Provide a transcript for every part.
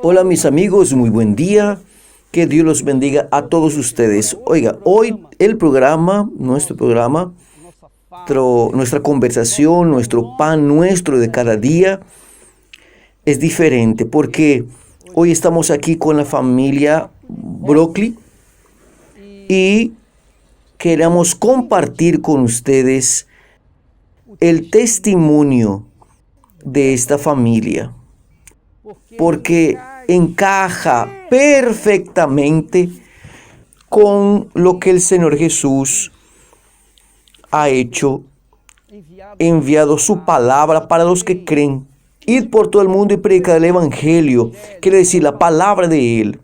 Hola mis amigos, muy buen día. Que Dios los bendiga a todos ustedes. Oiga, hoy nuestro programa, nuestra conversación, nuestro pan nuestro de cada día es diferente porque hoy estamos aquí con la familia Broccoli y queremos compartir con ustedes el testimonio de esta familia, porque encaja perfectamente con lo que el Señor Jesús ha hecho, enviado su palabra para los que creen. Id por todo el mundo y predicar el Evangelio, quiere decir la palabra de Él,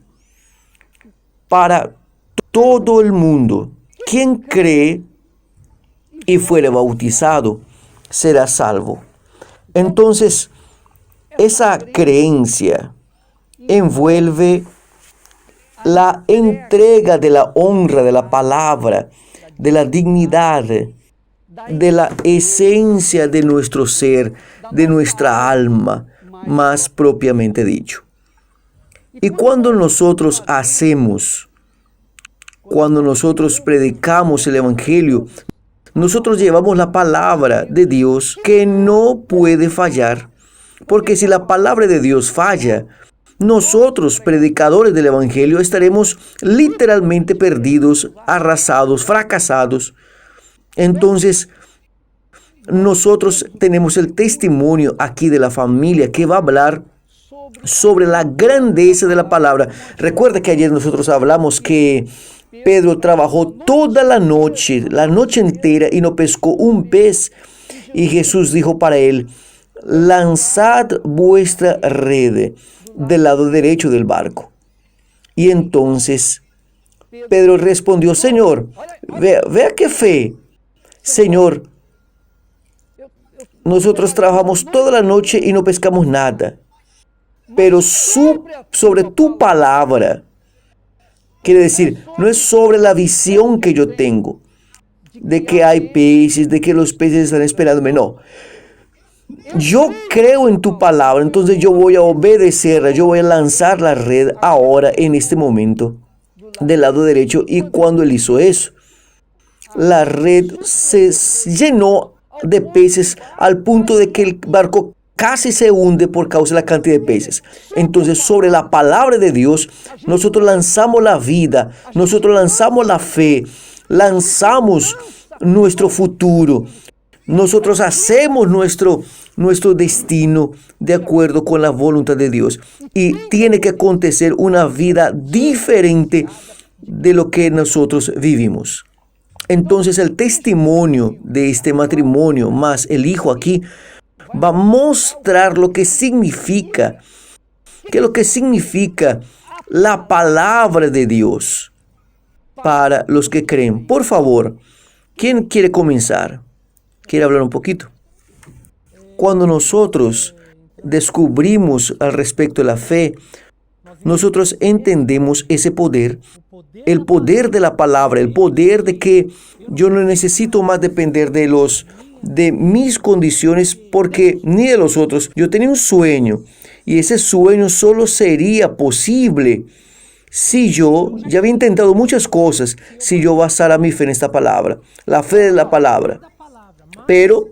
para todo el mundo. Quien cree y fuere bautizado será salvo. Entonces, esa creencia envuelve la entrega de la honra de la palabra, de la dignidad, de la esencia de nuestro ser, de nuestra alma, más propiamente dicho. Y cuando nosotros predicamos el Evangelio, nosotros llevamos la palabra de Dios que no puede fallar. Porque si la palabra de Dios falla, nosotros, predicadores del Evangelio, estaremos literalmente perdidos, arrasados, fracasados. Entonces, nosotros tenemos el testimonio aquí de la familia que va a hablar sobre la grandeza de la palabra. Recuerda que ayer nosotros hablamos que Pedro trabajó toda la noche entera y no pescó un pez. Y Jesús dijo para él: lanzad vuestra red del lado derecho del barco. Y entonces Pedro respondió: Señor, vea qué fe. Señor, nosotros trabajamos toda la noche y no pescamos nada. Pero sobre tu palabra, quiere decir, no es sobre la visión que yo tengo, de que hay peces, de que los peces están esperándome, no. Yo creo en tu palabra, entonces yo voy a obedecerla, yo voy a lanzar la red ahora, en este momento, del lado derecho. Y cuando él hizo eso, la red se llenó de peces al punto de que el barco casi se hunde por causa de la cantidad de peces. Entonces, sobre la palabra de Dios, nosotros lanzamos la vida, nosotros lanzamos la fe, lanzamos nuestro futuro. Nosotros hacemos nuestro destino de acuerdo con la voluntad de Dios. Y tiene que acontecer una vida diferente de lo que nosotros vivimos. Entonces el testimonio de este matrimonio más el hijo aquí va a mostrar lo que significa, la palabra de Dios para los que creen. Por favor, ¿quién quiere comenzar? ¿Quiere hablar un poquito? Cuando nosotros descubrimos al respecto de la fe, nosotros entendemos ese poder, el poder de la palabra, el poder de que yo no necesito más depender de mis condiciones, porque ni de los otros. Yo tenía un sueño y ese sueño solo sería posible si yo ya había intentado muchas cosas, si yo basara mi fe en esta palabra, la fe de la palabra. Pero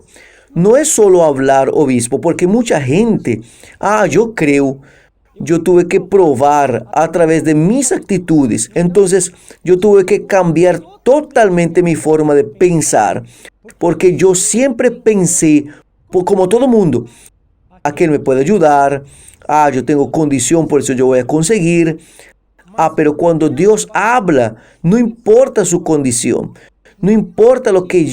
no es solo hablar, obispo, porque mucha gente, yo creo, yo tuve que probar a través de mis actitudes. Entonces yo tuve que cambiar totalmente mi forma de pensar, porque yo siempre pensé, como todo mundo, aquel me puede ayudar, yo tengo condición, por eso yo voy a conseguir. Pero cuando Dios habla, no importa su condición. No importa lo que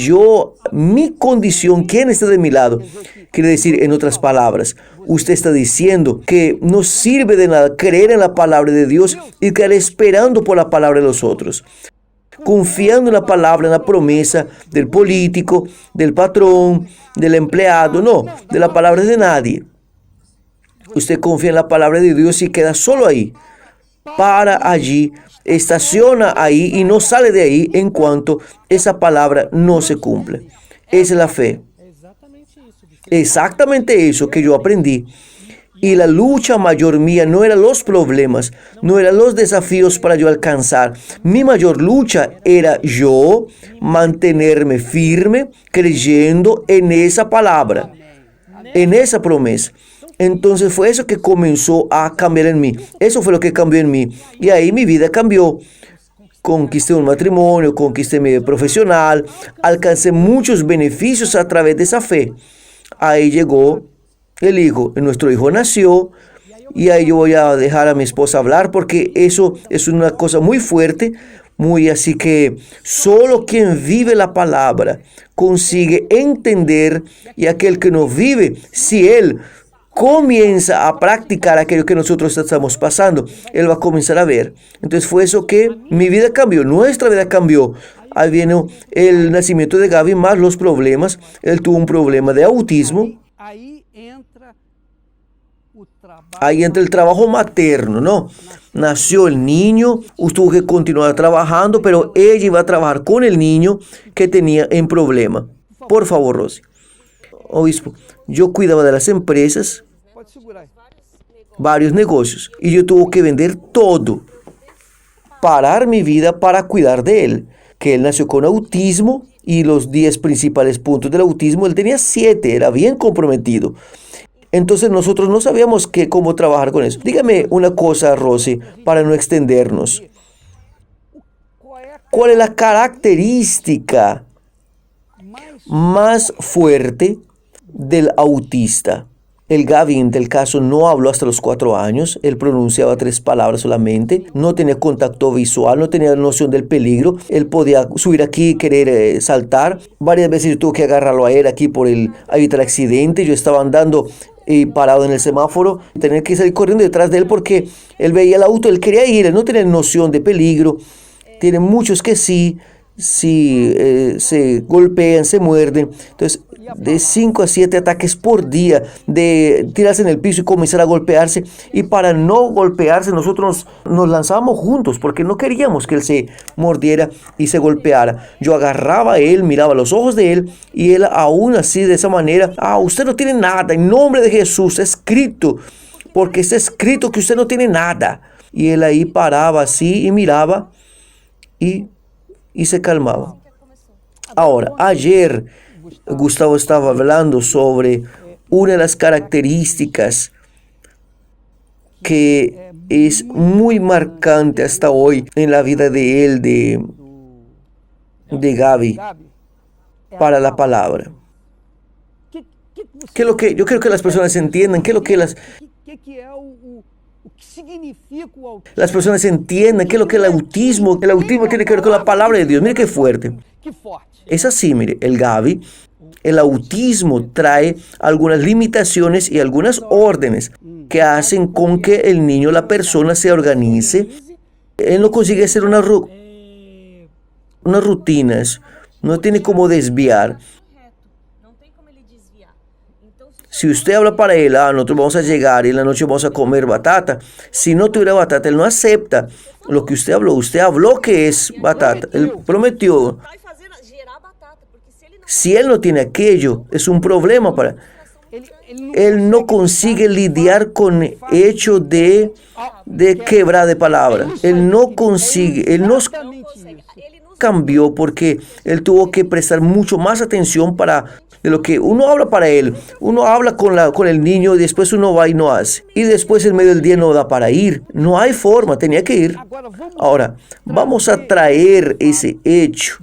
mi condición, quién está de mi lado. Quiere decir, en otras palabras, usted está diciendo que no sirve de nada creer en la palabra de Dios y quedar esperando por la palabra de los otros. Confiando en la palabra, en la promesa del político, del patrón, del empleado, no, de la palabra de nadie. Usted confía en la palabra de Dios y queda solo ahí. Para allí, estaciona ahí y no sale de ahí en cuanto esa palabra no se cumple. Esa es la fe. Exactamente eso que yo aprendí. Y la lucha mayor mía no eran los problemas, no eran los desafíos para yo alcanzar. Mi mayor lucha era yo mantenerme firme creyendo en esa palabra, en esa promesa. Entonces fue eso que comenzó a cambiar en mí. Eso fue lo que cambió en mí. Y ahí mi vida cambió. Conquisté un matrimonio, conquisté mi vida profesional, alcancé muchos beneficios a través de esa fe. Ahí llegó el hijo, nuestro hijo nació, y ahí yo voy a dejar a mi esposa hablar porque eso es una cosa muy fuerte, muy así que solo quien vive la palabra consigue entender, y aquel que no vive, si él comienza a practicar aquello que nosotros estamos pasando, él va a comenzar a ver. Entonces fue eso que mi vida cambió, nuestra vida cambió. Ahí viene el nacimiento de Gaby más los problemas. Él tuvo un problema de autismo. Ahí entra el trabajo materno, ¿no? Nació el niño, tuvo que continuar trabajando, pero ella iba a trabajar con el niño que tenía en problema. Por favor, Rosy. Obispo, yo cuidaba de las empresas, varios negocios, y yo tuve que vender todo, parar mi vida para cuidar de él, que él nació con autismo, y los 10 principales puntos del autismo, él tenía 7, era bien comprometido. Entonces nosotros no sabíamos cómo trabajar con eso. Dígame una cosa, Rosy, para no extendernos. ¿Cuál es la característica más fuerte del autista? El Gavin del caso no habló hasta los 4 años, él pronunciaba 3 palabras solamente, no tenía contacto visual, no tenía noción del peligro, él podía subir aquí y querer saltar. Varias veces yo tuve que agarrarlo a él aquí por evitar accidente, yo estaba andando parado en el semáforo, tener que salir corriendo detrás de él porque él veía el auto, él quería ir, él no tenía noción de peligro. Tiene muchos que sí se golpean, se muerden. Entonces, de 5 a 7 ataques por día, de tirarse en el piso y comenzar a golpearse. Y para no golpearse, nosotros nos lanzábamos juntos porque no queríamos que él se mordiera y se golpeara. Yo agarraba a él, miraba los ojos de él, y él aún así, de esa manera: usted no tiene nada, en nombre de Jesús, está escrito, porque está escrito que usted no tiene nada. Y él ahí paraba así y miraba y se calmaba. Ahora, ayer Gustavo estaba hablando sobre una de las características que es muy marcante hasta hoy en la vida de él, de Gaby, para la palabra. ¿Qué es lo que yo quiero que las personas entiendan? ¿Qué es lo que las personas entiendan? ¿Qué es lo que el autismo? El autismo tiene que ver con la palabra de Dios. Mire qué fuerte. Es así, mire, el Gaby, el autismo trae algunas limitaciones y algunas órdenes que hacen con que el niño, la persona, se organice. Él no consigue hacer unas rutinas, no tiene cómo desviar. Si usted habla para él, nosotros vamos a llegar y en la noche vamos a comer batata. Si no tuviera batata, él no acepta lo que usted habló. Usted habló que es batata. Él prometió. Si él no tiene aquello, es un problema para él. No consigue lidiar con el hecho de quebrar de palabra. Él no consigue, él no cambió porque él tuvo que prestar mucho más atención de lo que uno habla para él. Uno habla con el niño y después uno va y no hace. Y después en medio del día no da para ir. No hay forma, tenía que ir. Ahora, vamos a traer ese hecho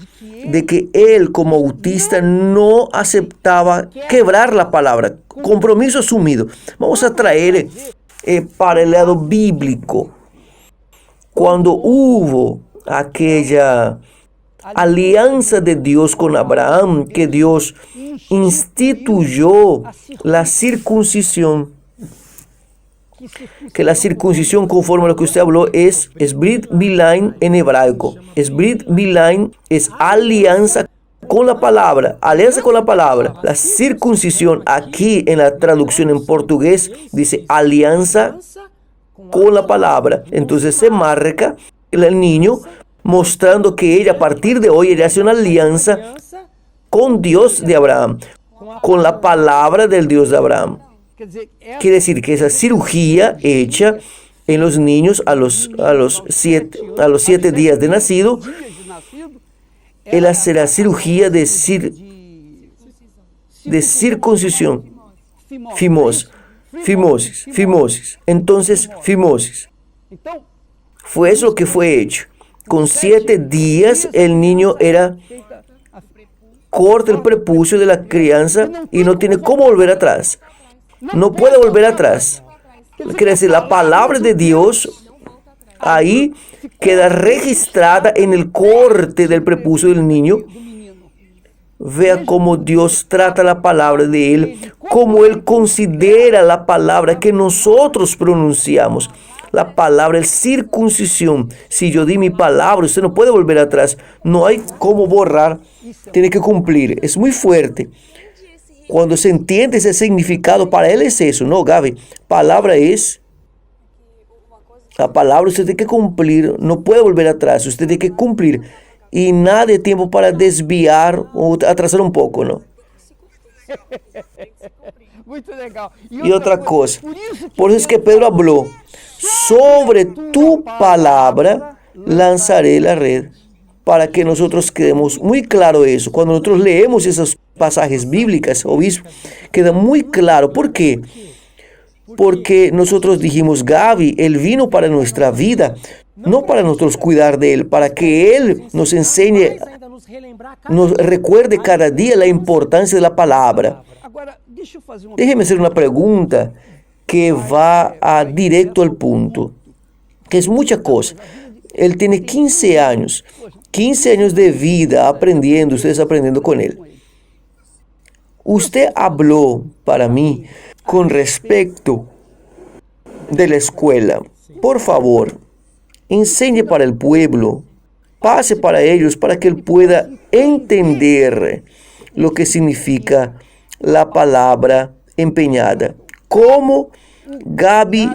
de que él como autista no aceptaba quebrar la palabra. Compromiso asumido. Vamos a traer para el lado bíblico. Cuando hubo aquella alianza de Dios con Abraham, que Dios instituyó la circuncisión, que la circuncisión, conforme a lo que usted habló, es Brit Milain en hebraico. Brit Milain es alianza con la palabra, alianza con la palabra. La circuncisión aquí en la traducción en portugués dice alianza con la palabra. Entonces se marca el niño mostrando que ella a partir de hoy ella hace una alianza con Dios de Abraham, con la palabra del Dios de Abraham. Quiere decir que esa cirugía hecha en los niños a los 7 días de nacido, ela será cirugía de circuncisión. Fimosis. Entonces, fimosis. Fue eso que fue hecho. Con 7 días el niño era corta el prepucio de la crianza y no tiene cómo volver atrás. No puede volver atrás. Quiere decir, la palabra de Dios ahí queda registrada en el corte del prepucio del niño. Vea cómo Dios trata la palabra de Él, cómo Él considera la palabra que nosotros pronunciamos. La palabra es circuncisión. Si yo di mi palabra, usted no puede volver atrás. No hay cómo borrar. Tiene que cumplir. Es muy fuerte. Cuando se entiende ese significado, para Él es eso, ¿no, Gaby? Palabra es... La palabra usted tiene que cumplir. No puede volver atrás. Usted tiene que cumplir. Y nada de tiempo para desviar o atrasar un poco, ¿no? Y otra cosa. Por eso es que Pedro habló. Sobre tu palabra lanzaré la red. Para que nosotros quedemos muy claro eso. Cuando nosotros leemos esos pasajes bíblicos, obispo, queda muy claro. ¿Por qué? Porque nosotros dijimos, Gaby, Él vino para nuestra vida, no para nosotros cuidar de Él, para que Él nos enseñe, nos recuerde cada día la importancia de la palabra. Déjeme hacer una pregunta que va directo al punto, que es mucha cosa. Él tiene 15 años de vida aprendiendo, ustedes aprendiendo con Él. Usted habló para mí con respecto de la escuela. Por favor, enseñe para el pueblo, pase para ellos, para que él pueda entender lo que significa la palabra empeñada. ¿Cómo Gaby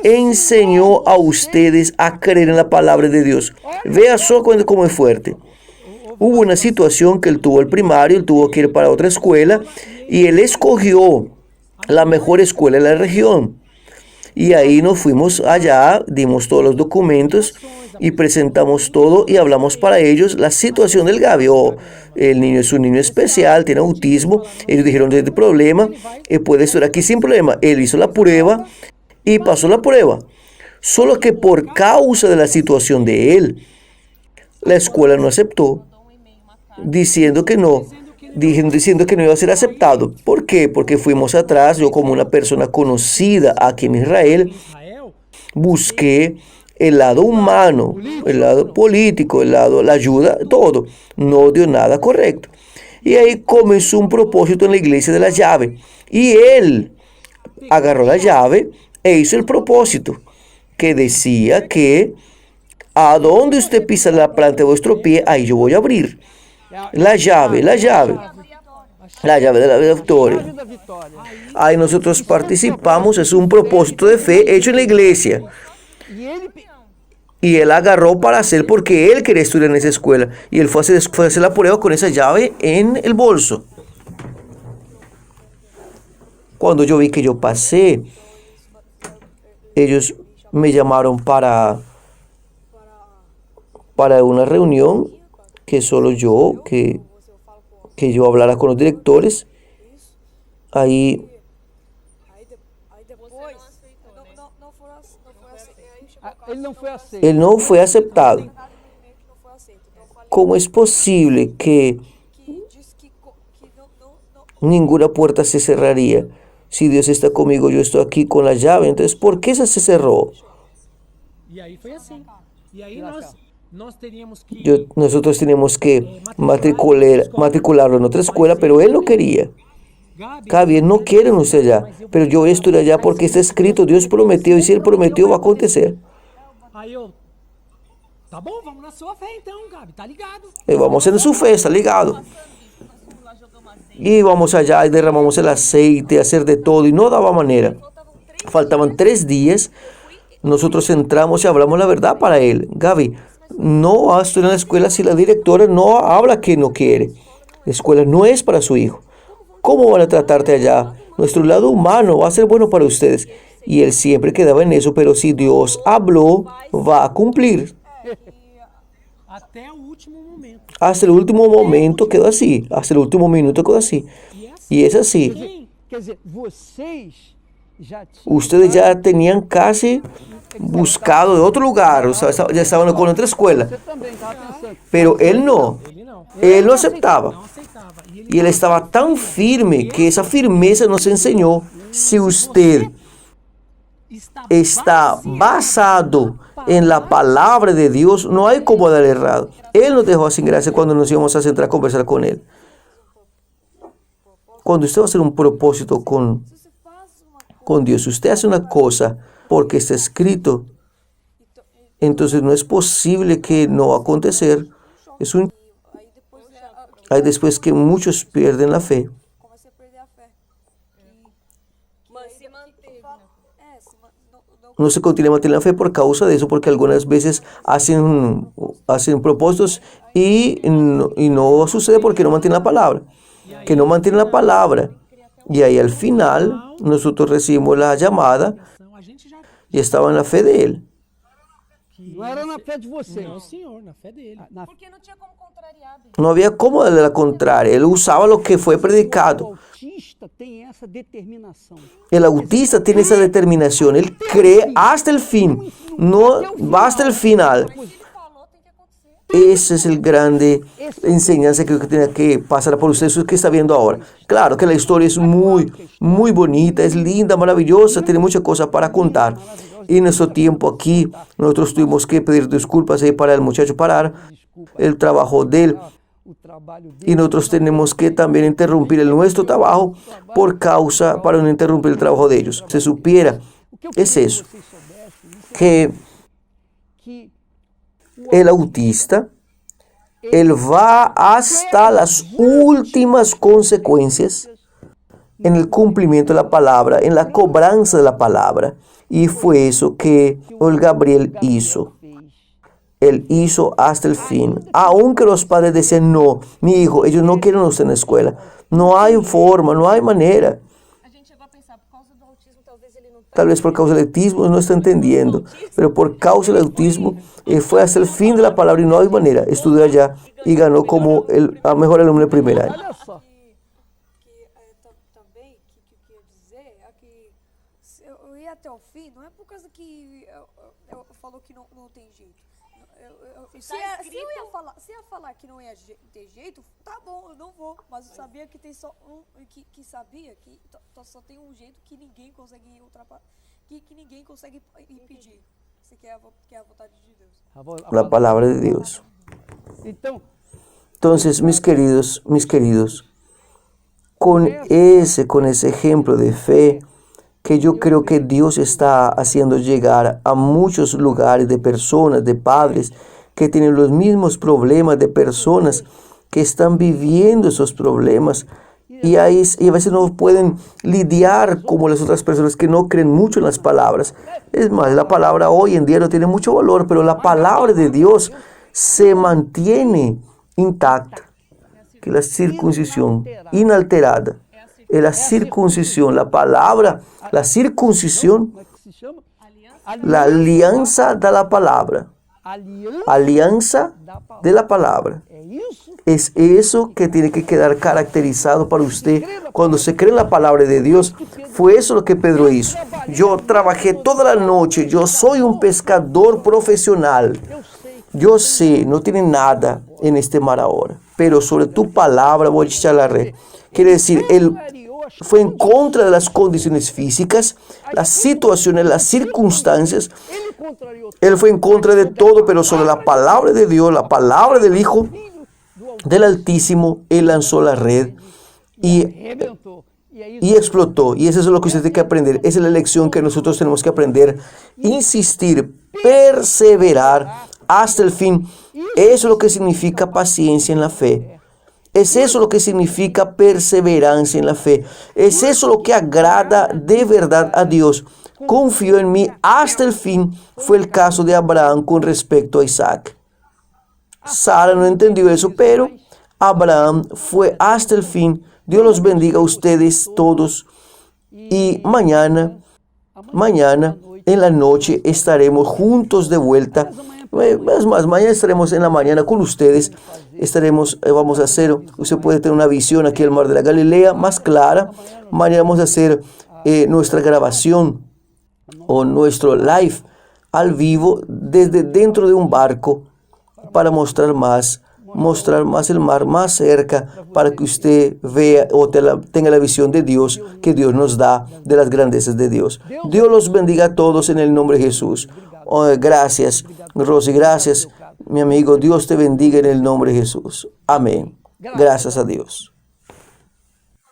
enseñó a ustedes a creer en la palabra de Dios? Vea solo cómo es fuerte. Hubo una situación que él tuvo el primario, él tuvo que ir para otra escuela y él escogió la mejor escuela de la región. Y ahí nos fuimos allá, dimos todos los documentos y presentamos todo y hablamos para ellos la situación del Gaby. Oh, el niño es un niño especial, tiene autismo. Ellos dijeron, no hay problema, él puede estar aquí sin problema. Él hizo la prueba y pasó la prueba. Solo que por causa de la situación de él, la escuela no aceptó, diciendo que no iba a ser aceptado. ¿Por qué? Porque fuimos atrás, yo como una persona conocida aquí en Israel, busqué el lado humano, el lado político, la ayuda, todo. No dio nada correcto. Y ahí comenzó un propósito en la iglesia de la llave. Y él agarró la llave e hizo el propósito, que decía que a donde usted pisa la planta de vuestro pie, ahí yo voy a abrir. La llave de la victoria. Ahí nosotros participamos, es un propósito de fe hecho en la iglesia. Y él agarró para hacer porque él quería estudiar en esa escuela. Y él fue a hacer la prueba con esa llave en el bolso. Cuando yo vi que yo pasé, ellos me llamaron para una reunión que solo yo, que yo hablara con los directores. Ahí él no fue aceptado. ¿Cómo es posible que ninguna puerta se cerraría? Si Dios está conmigo, yo estoy aquí con la llave. Entonces, ¿por qué esa se cerró? Nosotros teníamos que matricularlo en otra escuela, pero él no quería. Gaby, no quieren usted allá, pero yo voy a estudiar allá porque está escrito, Dios prometió, y si Él prometió, va a acontecer. Vamos en su fe, está ligado. Y vamos allá y derramamos el aceite, hacer de todo, y no daba manera. Faltaban 3 días, nosotros entramos y hablamos la verdad para él. Gaby, no va a estudiar en la escuela si la directora no habla que no quiere. La escuela no es para su hijo. ¿Cómo van a tratarte allá? nuestro lado humano va a ser bueno para ustedes. Y él siempre quedaba en eso, pero si Dios habló, va a cumplir. Até o último momento. Hasta el último momento quedó así, hasta el último minuto quedó así. Y es así. Quer dizer, vocês já tinham Ustedes ya tenían casi buscado de otro lugar, o sea, ya estaban con otra escuela. Você também estava pensando. Pero él no, Ele não. él lo aceptaba. Não aceitava. E ele Y él estaba tan firme que esa firmeza nos enseñó, si usted está basado en la palabra de Dios, no hay como dar errado. Él nos dejó sin gracia cuando nos íbamos a sentar a conversar con él. Cuando usted va a hacer un propósito con Dios, si usted hace una cosa porque está escrito, entonces no es posible que no va a acontecer. Es un... Hay después que muchos pierden la fe. Comecei a perder a fé. Mas se manteve, né? No se continúa manteniendo la fe por causa de eso, porque algunas veces hacen propósitos y no sucede porque no mantienen la palabra. Que no mantienen la palabra. Y ahí al final nosotros recibimos la llamada a gente já y estaba en la fe de él. Não era na fé de vocês. não, senhor, na fé dele. Na Porque não tinha como contrariar. Bem. No había cómo darle la contraria. Él usaba lo que fue O predicado. autista tem essa determinação. El autista tiene esa determinación. Él cree hasta el fin. No va hasta el final. Ele falou, tem que acontecer. Esa es el grande enseñanza que tiene que pasar por usted, eso que está viendo ahora. Claro que la historia es muy, muy bonita, es linda, maravillosa, tiene muchas cosas para contar. Y en nuestro tiempo aquí, nosotros tuvimos que pedir disculpas ahí para el muchacho parar el trabajo de él. O trabalho Y dele. nosotros tenemos que también interrumpir el nuestro trabajo por causa, para no interrumpir el trabajo de ellos. Se supiera, O que eu es queria eso, que vocês soubessem, que que el autista, él va hasta las últimas consecuencias en el cumplimiento de la palabra, en la cobranza de la palabra. Y fue eso que el Gabriel hizo. fez. Él hizo hasta el fin. Aunque los padres decían, no, mi hijo, ellos no quieren a usted en la escuela. No hay forma, no hay manera. A gente chegou a pensar, por causa do autismo, talvez ele não Tal vez por causa del autismo no está entendiendo. Pero por causa del autismo, fue hasta el fin de la palabra y no hay manera. Estudió allá y ganó como el mejor alumno de primer año. Olha só. também, que eu queria dizer é que se eu ia até o fim, não é por causa que eu falou que não tem jeito. Se ia falar que não ia ter jeito, tá bom, eu não vou. Mas eu sabia que tem só que sabia que só tem um jeito que ninguém consegue ultrapassar, que ninguém consegue impedir. Isso que é a vontade de Deus. La palabra de Dios. Então, Entonces, mis queridos, con ese ejemplo de fe que yo creo que Dios está haciendo llegar a muchos lugares de personas, de padres que tienen los mismos problemas, de personas que están viviendo esos problemas y a veces no pueden lidiar como las otras personas que no creen mucho en las palabras. Es más, la palabra hoy en día no tiene mucho valor, pero la palabra de Dios se mantiene intacta. Que la circuncisión inalterada. La circuncisión, la palabra, la circuncisión, como é que se chama? la alianza de la palabra. Alianza de la palabra. É isso? Es eso que tiene que quedar caracterizado para usted cuando se cree en la palabra de Dios. Fue eso lo que Pedro hizo. Yo trabajé toda la noche. Yo soy un pescador profesional. Yo sé, no tiene nada en este mar ahora, pero sobre tu palabra voy a echar la red. Quiere decir, él fue en contra de las condiciones físicas, las situaciones, las circunstancias. Ele contrariou Él fue en contra de todo, pero sobre la palabra de Dios, la palabra del Hijo del Altísimo, él lanzó la red y arrebentou. E é isso. y explotó. Y eso es lo que usted tiene que aprender. Esa es la lección que nosotros tenemos que aprender. Insistir, perseverar hasta el fin. Eso es lo que significa paciencia en la fe. Es eso lo que significa perseverancia en la fe. Es eso lo que agrada de verdad a Dios. Confío en mí hasta el fin. Fue el caso de Abraham con respecto a Isaac. Sara no entendió eso, pero Abraham fue hasta el fin. Dios los bendiga a ustedes todos Y mañana en la noche estaremos juntos de vuelta. Es más, mañana estaremos en la mañana con ustedes. Vamos a hacer, usted puede tener una visión aquí del Mar de la Galilea más clara. Mañana vamos a hacer nuestra grabación o nuestro live al vivo desde dentro de un barco para mostrar más el mar más cerca, para que usted vea o tenga la visión de Dios que Dios nos da, de las grandezas de Dios. Dios los bendiga a todos en el nombre de Jesús. Oh, gracias, Rosy, gracias, mi amigo. Dios te bendiga en el nombre de Jesús. Amén. Gracias a Dios.